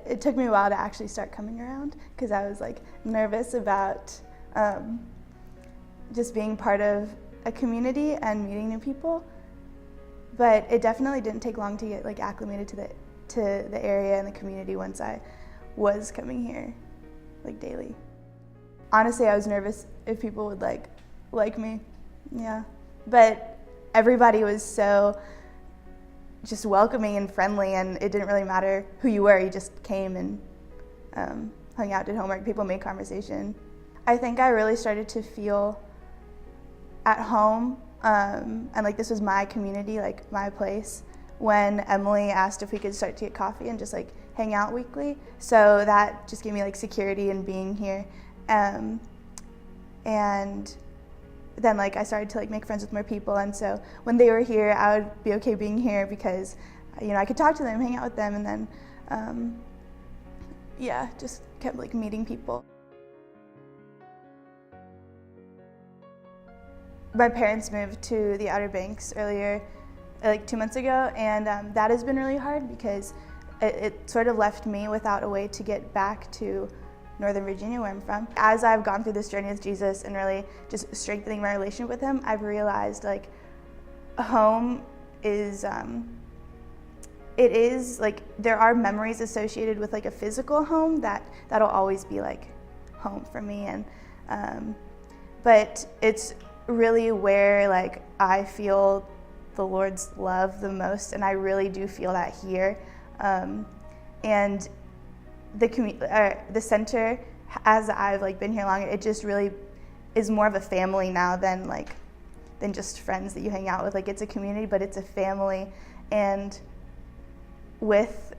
it took me a while to actually start coming around because I was like nervous about just being part of a community and meeting new people. But it definitely didn't take long to get like acclimated to the area and the community once I was coming here like daily. Honestly, I was nervous if people would like me, yeah. But everybody was so just welcoming and friendly, and it didn't really matter who you were. You just came and hung out, did homework. People made conversation. I think I really started to feel at home, and like this was my community, like my place, when Emily asked if we could start to get coffee and just like hang out weekly. So that just gave me like security in being here. And then like I started to like make friends with more people, and so when they were here, I would be okay being here because I could talk to them, hang out with them, and then just kept like meeting people. My parents moved to the Outer Banks earlier, like 2 months ago, and that has been really hard because it sort of left me without a way to get back to Northern Virginia, where I'm from. As I've gone through this journey with Jesus and really just strengthening my relationship with him, I've realized like home is, it is like there are memories associated with like a physical home that'll always be like home for me, and but it's really where like I feel the Lord's love the most, and I really do feel that here. And the center, as I've like been here longer, it just really is more of a family now than just friends that you hang out with. Like it's a community, but it's a family, and with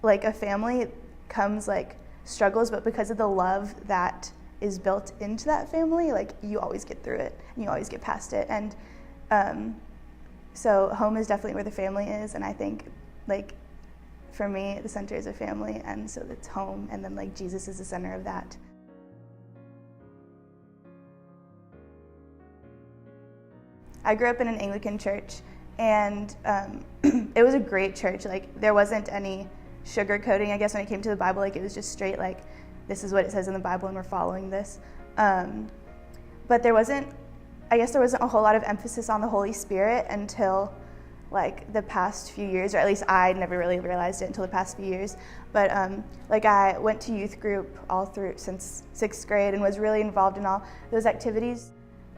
like a family comes like struggles, but because of the love that is built into that family, like you always get through it and you always get past it. And so home is definitely where the family is, and I think like for me, the center is a family, and so it's home, and then like Jesus is the center of that. I grew up in an Anglican church, and it was a great church. Like there wasn't any sugarcoating, I guess, when it came to the Bible. Like it was just straight like, this is what it says in the Bible, and we're following this. But there wasn't a whole lot of emphasis on the Holy Spirit until like the past few years, or at least I never really realized it until the past few years. But like I went to youth group all through since 6th grade and was really involved in all those activities.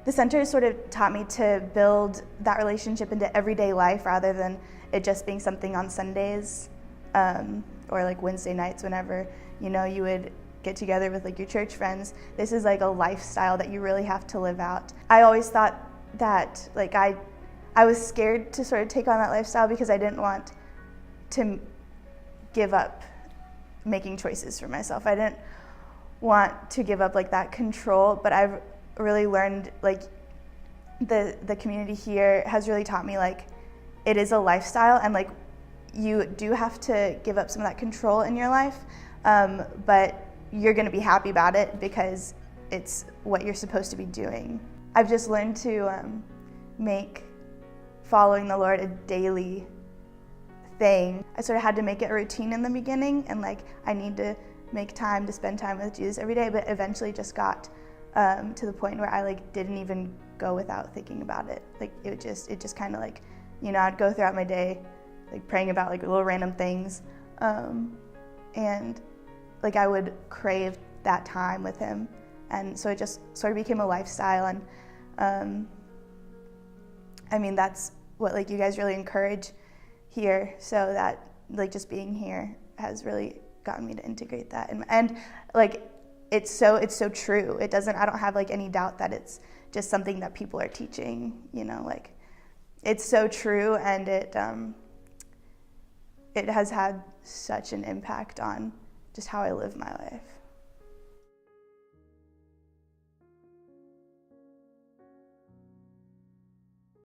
The center sort of taught me to build that relationship into everyday life rather than it just being something on Sundays or like Wednesday nights whenever you would get together with like your church friends. This is like a lifestyle that you really have to live out. I always thought that like I was scared to sort of take on that lifestyle because I didn't want to give up making choices for myself. I didn't want to give up like that control, but I've really learned like the community here has really taught me like it is a lifestyle, and like you do have to give up some of that control in your life, but you're going to be happy about it because it's what you're supposed to be doing. I've just learned to make following the Lord a daily thing. I sort of had to make it a routine in the beginning, and like I need to make time to spend time with Jesus every day, but eventually just got to the point where I like didn't even go without thinking about it. Like it just kind of like, I'd go throughout my day like praying about like little random things, and like I would crave that time with him, and so it just sort of became a lifestyle. And I mean, that's what like you guys really encourage here, so that like just being here has really gotten me to integrate that, and like it's so true. I don't have like any doubt that it's just something that people are teaching, like it's so true, and it has had such an impact on just how I live my life.